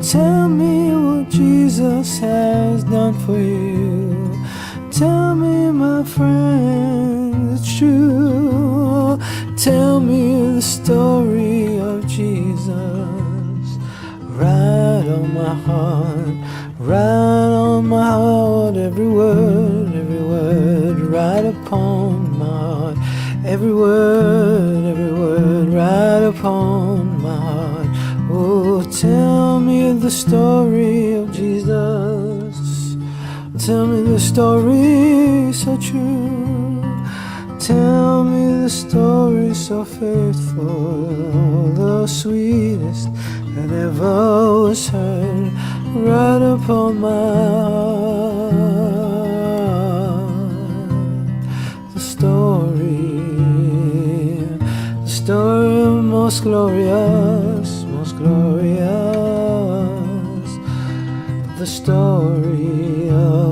tell me what Jesus has done for you. Tell me, my friend, it's true. Tell me the story of Jesus. Right on my heart, right on my heart, every word, right upon my heart. Every word, right upon my heart. Oh, tell me the story of Jesus. Tell me the story so true. Tell me the story so faithful, the sweetest that ever was heard, right upon my heart. The story most glorious, the story of